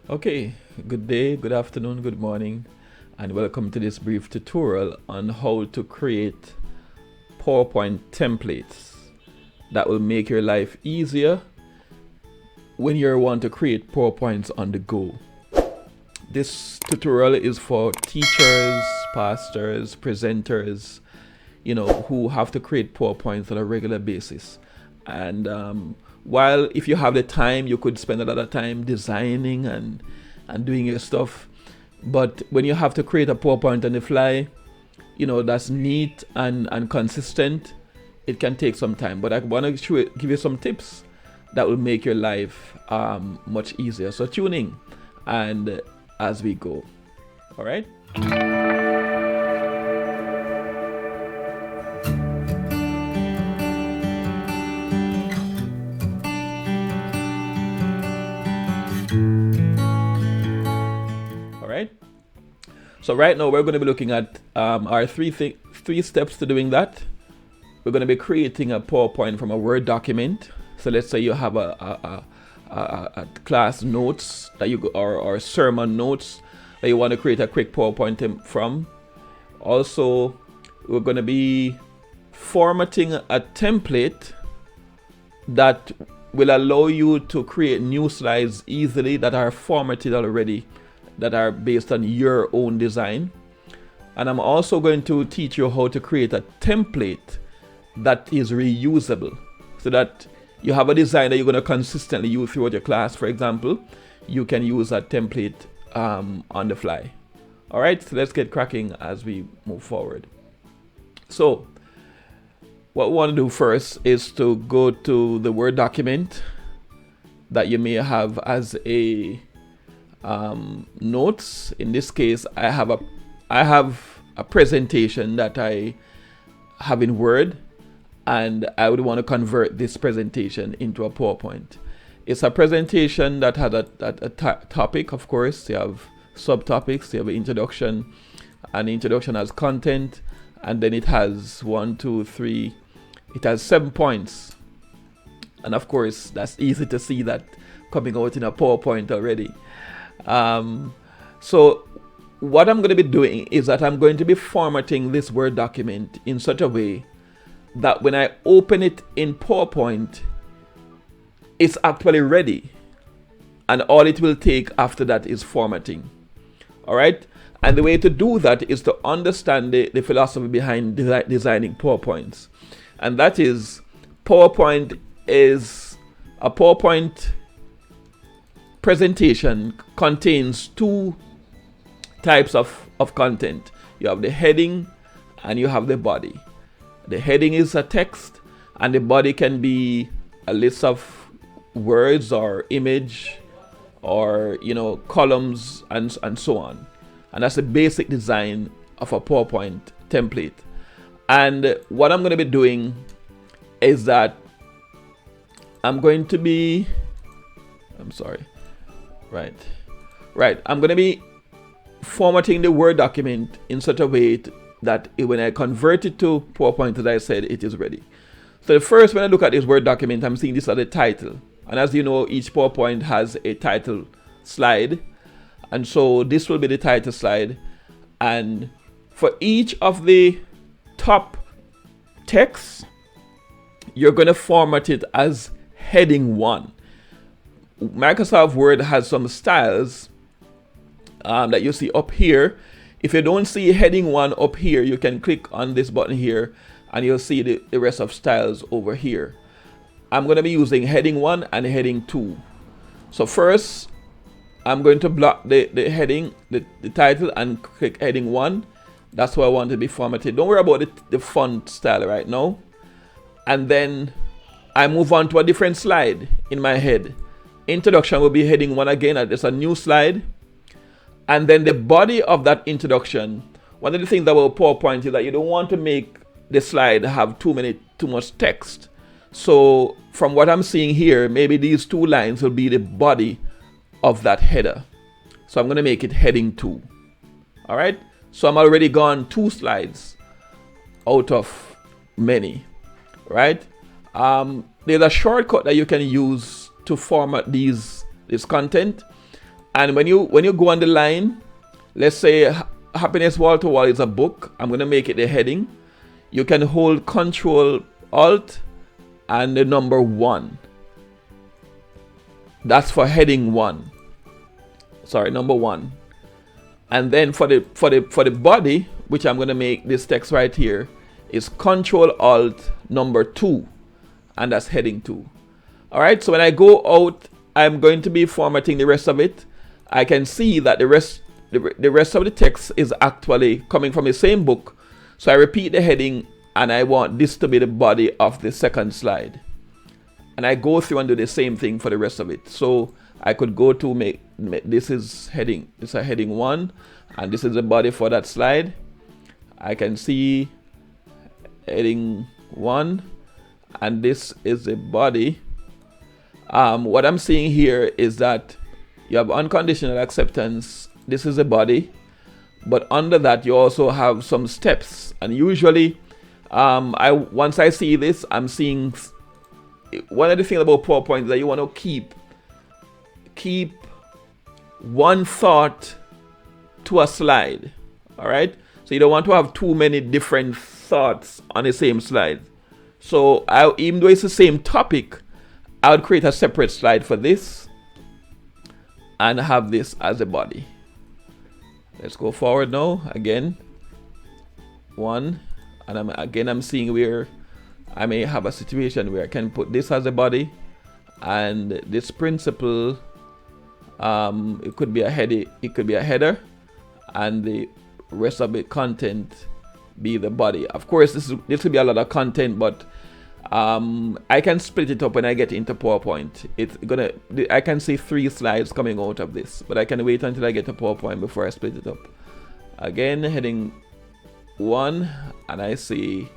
Okay, good day, good afternoon, good morning, and welcome to this brief tutorial on how to create PowerPoint templates that will make your life easier when you want to create PowerPoints on the go. This tutorial is for teachers, pastors, presenters, who have to create PowerPoints on a regular basis. And while if you have the time, you could spend a lot of time designing and doing your stuff. But when you have to create a PowerPoint on the fly, that's neat and consistent, it can take some time. But I want to give you some tips that will make your life much easier. So tune in and as we go. All right. All right. So right now we're going to be looking at our three steps to doing that. We're going to be creating a PowerPoint from a Word document. So let's say you have a class notes that you or sermon notes that you want to create a quick PowerPoint from. Also, we're going to be formatting a template that will allow you to create new slides easily that are formatted already, that are based on your own design. And I'm also going to teach you how to create a template that is reusable, so that you have a design that you're going to consistently use throughout your class. For example, you can use that template on the fly. All right, so let's get cracking as we move forward. So what we want to do first is to go to the Word document that you may have as a notes. In this case, I have a presentation that I have in Word, and I would want to convert this presentation into a PowerPoint. It's a presentation that has a topic, of course. You have subtopics, you have an introduction, and the introduction has content, and then it has 7 points. And of course, that's easy to see that coming out in a PowerPoint already. So what I'm going to be doing is that I'm going to be formatting this Word document in such a way that when I open it in PowerPoint, it's actually ready. And all it will take after that is formatting. All right. And the way to do that is to understand the philosophy behind designing PowerPoints. And that is, PowerPoint is a PowerPoint presentation contains two types of content. You have the heading and you have the body. The heading is a text, and the body can be a list of words or image or columns and so on. And that's the basic design of a PowerPoint template. And what I'm going to be doing is that I'm going to be formatting the Word document in such a way that when I convert it to PowerPoint, as I said, it is ready. So first, when I look at this Word document, I'm seeing this as a title. And as you know, each PowerPoint has a title slide. And so this will be the title slide. And for each of the top text, you're going to format it as heading 1. Microsoft Word has some styles that you see up here. If you don't see heading 1 up here, you can click on this button here and you'll see the rest of styles over here. I'm going to be using heading 1 and heading 2. So first, I'm going to block the heading, the title, and click heading 1. That's what I want to be formatted. Don't worry about the font style right now. And then I move on to a different slide in my head. Introduction will be heading 1 again. There's a new slide. And then the body of that introduction, one of the things about PowerPoint is that you don't want to make the slide have too much text. So from what I'm seeing here, maybe these 2 lines will be the body of that header. So I'm going to make it heading 2. All right. So I'm already gone 2 slides out of many. Right. There's a shortcut that you can use to format this content. And when you go on the line, let's say happiness wall to wall is a book. I'm going to make it the heading. You can hold Control Alt and the number 1. That's for heading 1. Sorry, number 1. And then for the body, which I'm going to make this text right here, is Control Alt number 2, and that's heading 2. All right, so when I go out, I'm going to be formatting the rest of it. I can see that the rest of the text is actually coming from the same book. So I repeat the heading, and I want this to be the body of the second slide. And I go through and do the same thing for the rest of it. So I could go to make this is heading. It's a heading 1, and this is the body for that slide. I can see heading 1, and this is the body. What I'm seeing here is that you have unconditional acceptance. This is the body, but under that you also have some steps. And usually, once I see this, I'm seeing one of the things about PowerPoint is that you want to keep one thought to a slide. All right, so you don't want to have too many different thoughts on the same slide. So even though it's the same topic, I would create a separate slide for this and have this as a body. Let's go forward now. Again, 1, and I'm seeing where I may have a situation where I can put this as a body, and this principle, it could be a header, and the rest of the content be the body. Of course, this will be a lot of content, but I can split it up when I get into PowerPoint. I can see 3 slides coming out of this, but I can wait until I get to PowerPoint before I split it up. Again, heading 1, and I see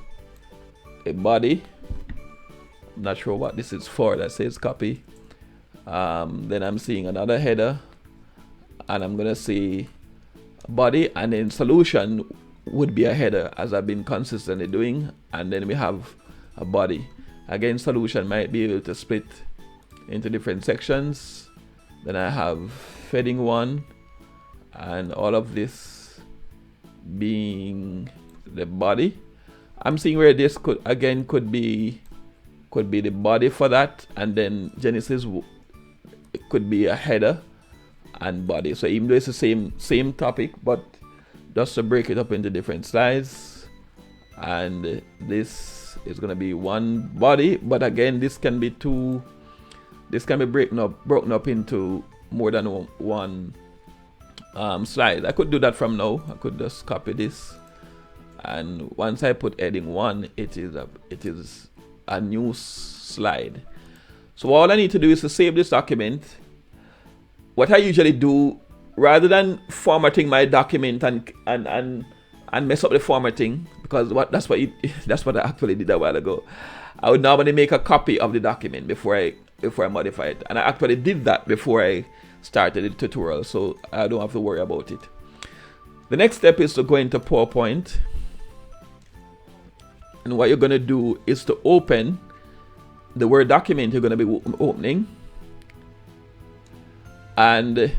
a body. I'm not sure what this is for. That says copy. Then I'm seeing another header, and I'm gonna see a body, and then solution would be a header, as I've been consistently doing, and then we have a body. Again, solution might be able to split into different sections. Then I have heading 1, and all of this being the body. I'm seeing where this could be the body for that, and then Genesis it could be a header and body. So even though it's the same topic, but just to break it up into different slides, and this is going to be one body, but again this can be broken up into more than one slide. I could do that from now. I could just copy this, and once I put heading 1, it is a new slide. So all I need to do is to save this document. What I usually do, rather than formatting my document and mess up the formatting, because that's what I actually did a while ago, I would normally make a copy of the document before I modify it, and I actually did that before I started the tutorial, so I don't have to worry about it. The next step is to go into PowerPoint, and what you're going to do is to open the Word document you're going to be opening, and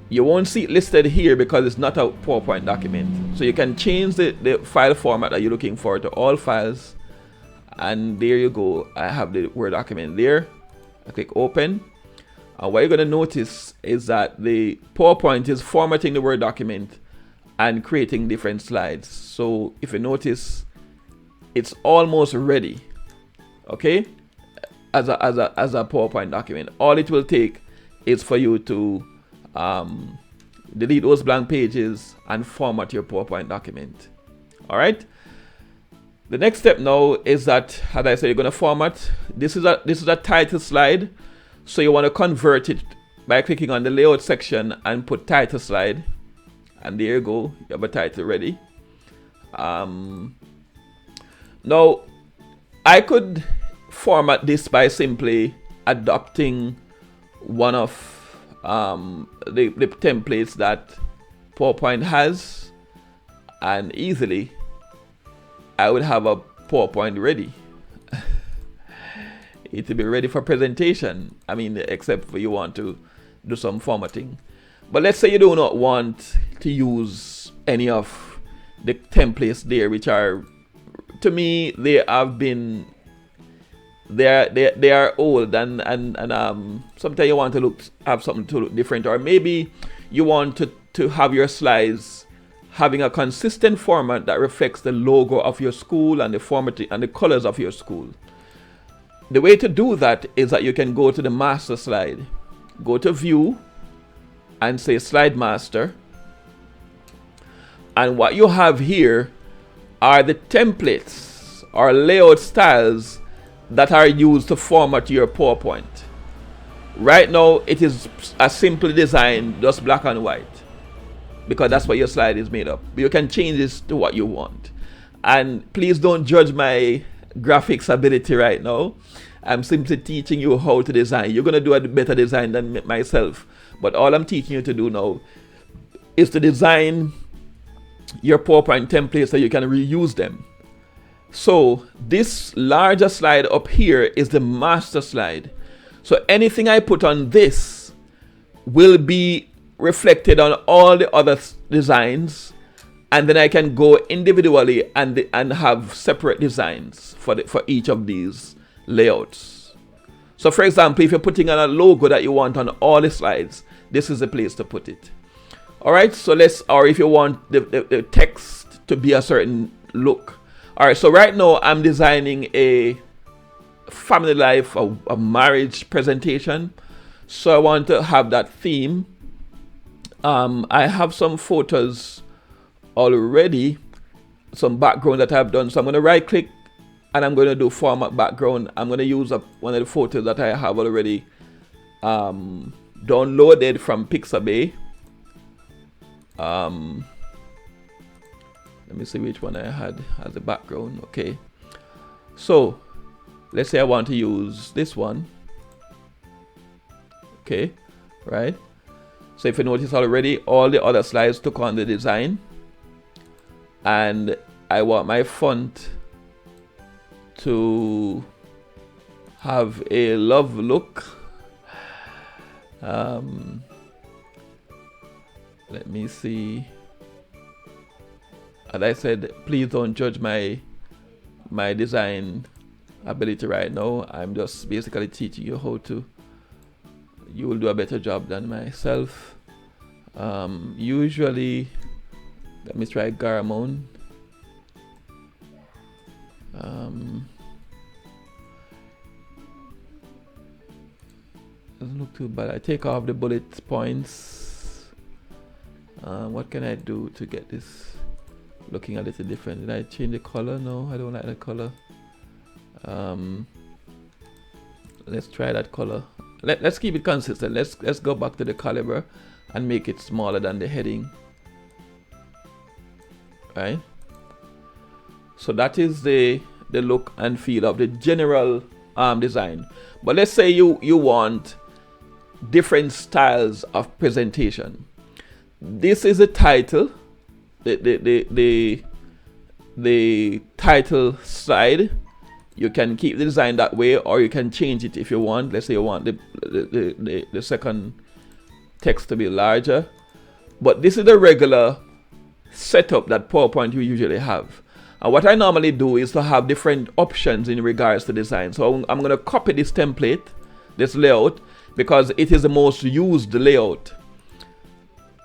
you won't see it listed here because it's not a PowerPoint document. So you can change the file format that you're looking for to all files, and there you go. I have the Word document there. I click open, and what you're going to notice is that the PowerPoint is formatting the Word document and creating different slides. So if you notice, it's almost ready, okay, as a PowerPoint document. All it will take is for you to delete those blank pages and format your PowerPoint document. All right. The next step now is that, as I said, you're going to format. This is a title slide, so you want to convert it by clicking on the layout section and put title slide, and there you go. You have a title ready. Now, I could format this by simply adopting one of the templates that PowerPoint has, and easily I would have a PowerPoint ready. It will be ready for presentation. I mean, except for you want to do some formatting. But let's say you do not want to use any of the templates there, which are, to me, they are old, and sometimes you want to have something to look different, or maybe you want to have your slides having a consistent format that reflects the logo of your school and the format and the colors of your school. The way to do that is that you can go to the master slide, go to view and say slide master, and what you have here are the templates or layout styles that are used to format your PowerPoint. Right now it is a simple design, just black and white, because that's what your slide is made of. But you can change this to what you want. And please don't judge my graphics ability right now. I'm simply teaching you how to design. You're going to do a better design than myself. But all I'm teaching you to do now is to design your PowerPoint templates so you can reuse them. So this larger slide up here is the master slide. So anything I put on this will be reflected on all the other designs, and then I can go individually and have separate designs for each of these layouts. So for example, if you're putting on a logo that you want on all the slides, this is the place to put it. All right, so or if you want the text to be a certain look. All right, so right now I'm designing a family life, a marriage presentation. So I want to have that theme. I have some photos already, some background that I've done. So I'm going to right click and I'm going to do format background. I'm going to use one of the photos that I have already downloaded from Pixabay. Let me see which one I had as a background. Okay, so let's say I want to use this one. Okay, right. So if you notice already, all the other slides took on the design, and I want my font to have a love look. Let me see. As I said, please don't judge my design ability right now. I'm just basically teaching you how to. You will do a better job than myself. Usually, let me try Garamond. Doesn't look too bad. I take off the bullet points. What can I do to get this looking a little different? Did I change the color? No, I don't like the color. Let's try that color. Let's keep it consistent. Let's go back to the caliber and make it smaller than the heading. Right? So that is the look and feel of the general design. But let's say you want different styles of presentation. This is the title, the title slide. You can keep the design that way, or you can change it if you want. Let's say you want the second text to be larger. But this is the regular setup that PowerPoint you usually have. And what I normally do is to have different options in regards to design. So I'm going to copy this template, this layout, because it is the most used layout.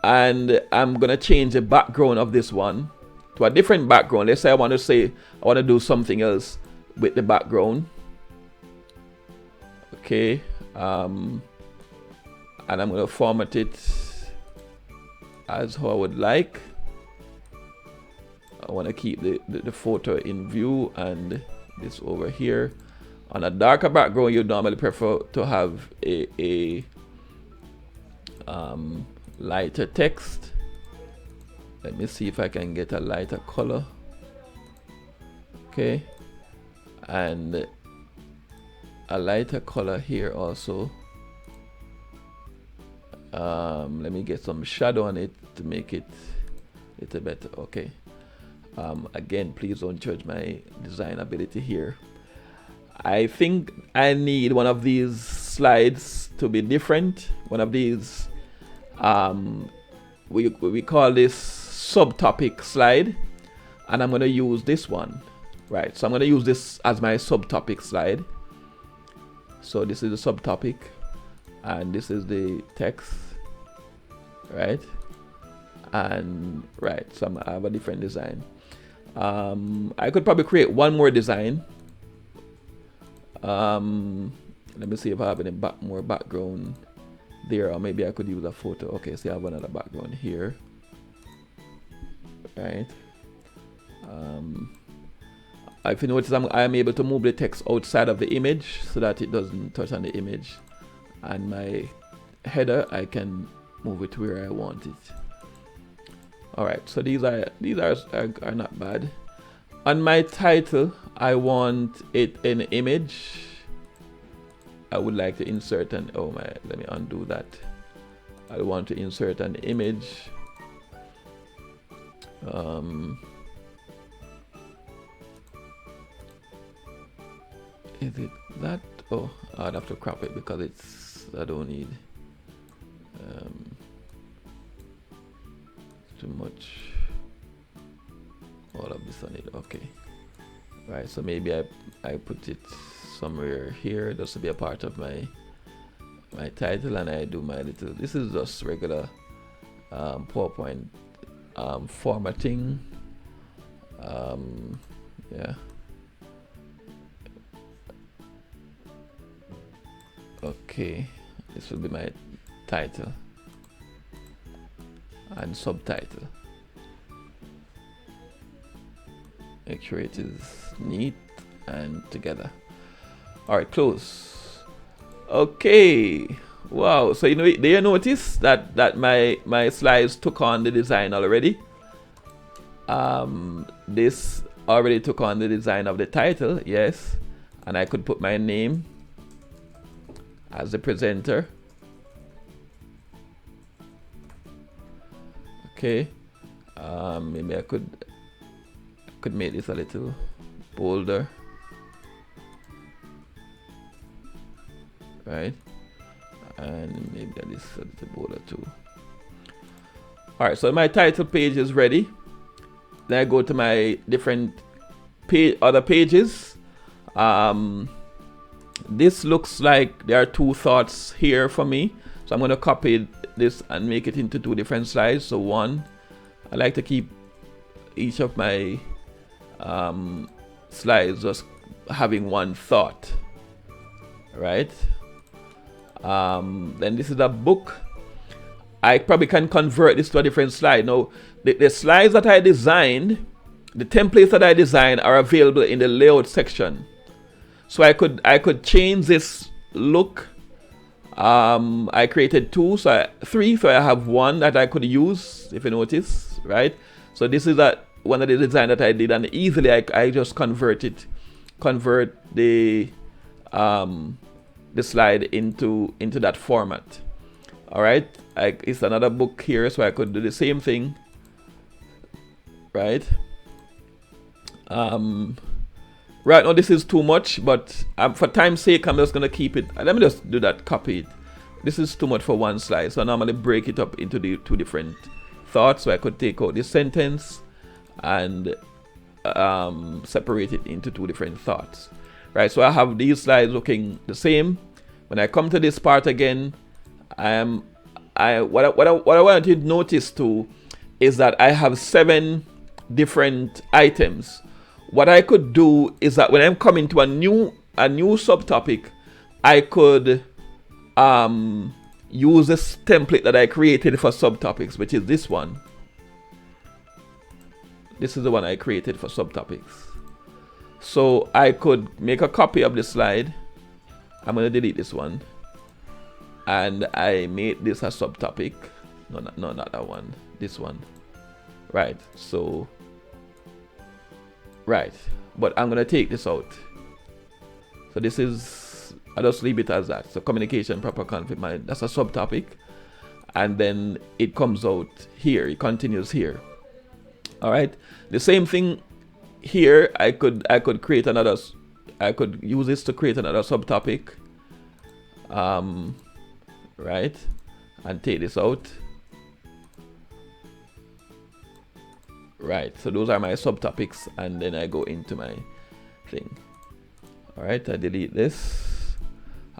And I'm going to change the background of this one to a different background. Let's say I want to do something else with the background. Okay, and I'm going to format it as how I would like. I want to keep the photo in view and this over here. On a darker background, you normally prefer to have a lighter text. Let me see if I can get a lighter color. Okay, and a lighter color here also. Let me get some shadow on it to make it a little better. Okay. Again, please don't judge my design ability here. I think I need one of these slides to be different. One of these, we call this subtopic slide, and I'm going to use this one, right? So I'm going to use this as my subtopic slide. So this is the subtopic, and this is the text, right? And right, so I have a different design. I could probably create one more design. Let me see if I have any more background there, or maybe I could use a photo. Okay, so I have another background here, right? If you notice, I'm able to move the text outside of the image so that it doesn't touch on the image, and my header, I can move it where I want it. All right, so these are not bad. On my title, I want it an image. I would like to insert an, oh my, let me undo that. I want to insert an image. Is it that? Oh, I'd have to crop it because it's, I don't need too much all of this on it. Okay, right, so maybe I put it somewhere here just to be a part of my title, and I do my little, this is just regular PowerPoint formatting. Yeah, okay, this will be my title and subtitle. Make sure it is neat and together. All right, close. Okay, wow, so do you notice that my slides took on the design already? This already took on the design of the title, yes, and I could put my name as the presenter. Okay, maybe I could make this a little bolder, right? And maybe this a little bolder too. All right, so my title page is ready. Then I go to my different other pages. This looks like there are two thoughts here for me, so I'm going to copy this and make it into two different slides. So one, I like to keep each of my slides just having one thought, right? Then this is a book. I probably can convert this to a different slide. Now, the slides that I designed, the templates that I designed are available in the layout section. So I could change this look. I created three, so I have one that I could use, if you notice, right? So this is one of the design that I did, and easily I just convert the slide into that format. All right, it's another book here, so I could do the same thing, right? Right now this is too much, but for time's sake, I'm just gonna keep it. Let me just do that, copy it. This is too much for one slide, so I normally break it up into the two different thoughts. So I could take out this sentence and separate it into two different thoughts, right? So I have these slides looking the same. When I come to this part again, what I want you to notice too is that I have 7 different items. What I could do is that when I'm coming to a new subtopic, I could use this template that I created for subtopics, which is this one. This is the one I created for subtopics. So I could make a copy of this slide. I'm going to delete this one. And I made this a subtopic. No, not that one. This one. Right. So, right. But I'm going to take this out. So this is, I'll just leave it as that. So communication, proper conflict, that's a subtopic. And then it comes out here. It continues here. All right. The same thing here. I could create another. I could use this to create another subtopic. right, and take this out. Right, so those are my subtopics, and then I go into my thing. All right, I delete this.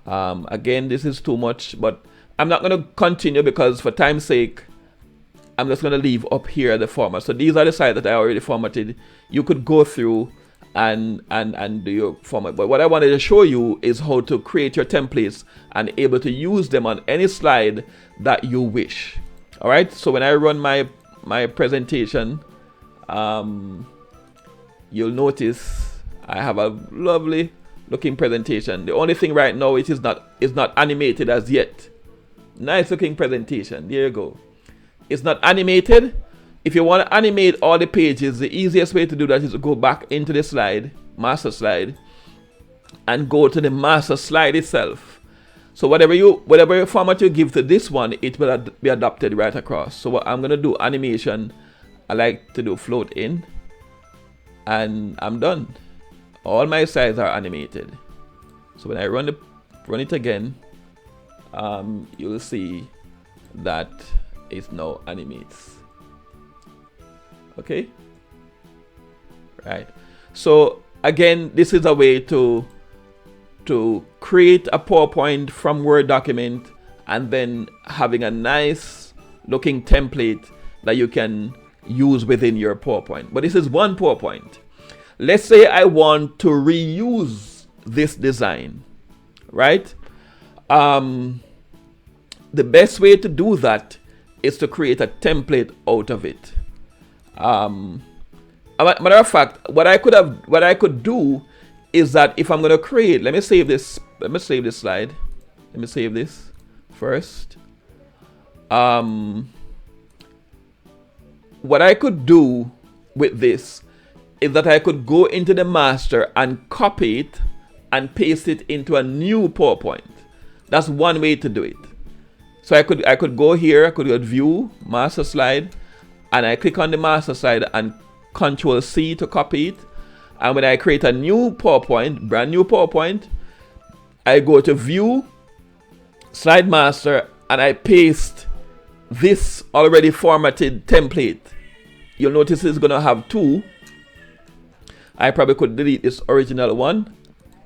Again, this is too much, but I'm not going to continue because for time's sake, I'm just going to leave up here the format. So these are the sites that I already formatted. You could go through and do your format. But what I wanted to show you is how to create your templates and able to use them on any slide that you wish. All right, so when I run my presentation, you'll notice I have a lovely looking presentation. The only thing right now it is not animated as yet. Nice looking presentation. There you go. It's not animated. If you want to animate all the pages, the easiest way to do that is to go back into the slide, master slide, and go to the master slide itself. So whatever format you give to this one, it will be adapted right across. So what I'm gonna do, animation, I like to do float in, and I'm done. All my slides are animated. So when I run it again, you'll see that it now animates. Okay, right. So again, this is a way to create a PowerPoint from Word document and then having a nice looking template that you can use within your PowerPoint. But this is one PowerPoint. Let's say I want to reuse this design, right? The best way to do that is to create a template out of it. Matter of fact, what I could do is that if I'm gonna create, let me save this slide. Let me save this first. What I could do with this is that I could go into the master and copy it and paste it into a new PowerPoint. That's one way to do it. So I could go here, I could go to view, master slide, and I click on the master slide and Control C to copy it. And when I create a new PowerPoint, brand new PowerPoint, I go to view, slide master, and I paste this already formatted template. You'll notice it's gonna have two. I probably could delete this original one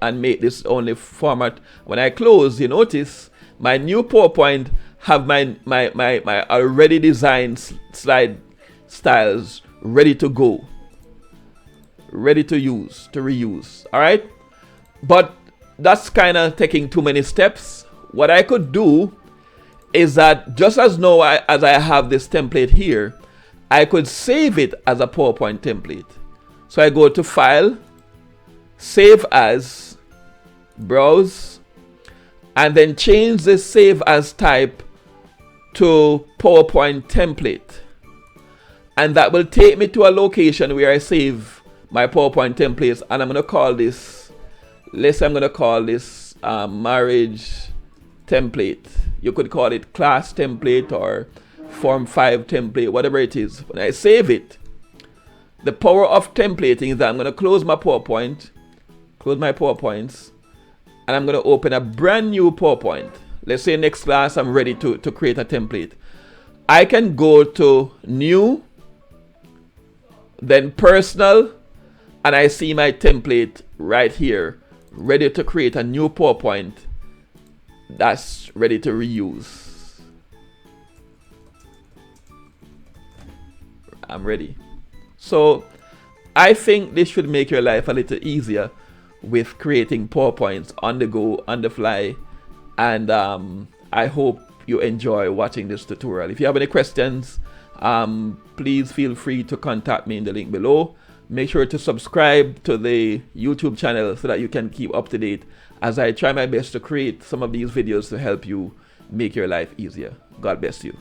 and make this only format. When I close, you notice my new PowerPoint have my already designed slide styles ready to go, ready to use, to reuse. All right, but that's kind of taking too many steps. What I could do is that just as now as I have this template here, I could save it as a PowerPoint template. So I go to File, Save As, Browse, and then change the Save As type to PowerPoint template. And that will take me to a location where I save my PowerPoint templates, and I'm going to call this, let's say I'm going to call this marriage template. You could call it class template or form 5 template, whatever it is. When I save it, the power of templating is that I'm going to close my PowerPoint, close my PowerPoints, and I'm going to open a brand new PowerPoint. Let's say next class I'm ready to create a template. I can go to New, then Personal, and I see my template right here, ready to create a new PowerPoint that's ready to reuse. I'm ready. So I think this should make your life a little easier with creating PowerPoints on the go, on the fly. And I hope you enjoy watching this tutorial. If you have any questions, please feel free to contact me in the link below. Make sure to subscribe to the YouTube channel so that you can keep up to date as I try my best to create some of these videos to help you make your life easier. God bless you.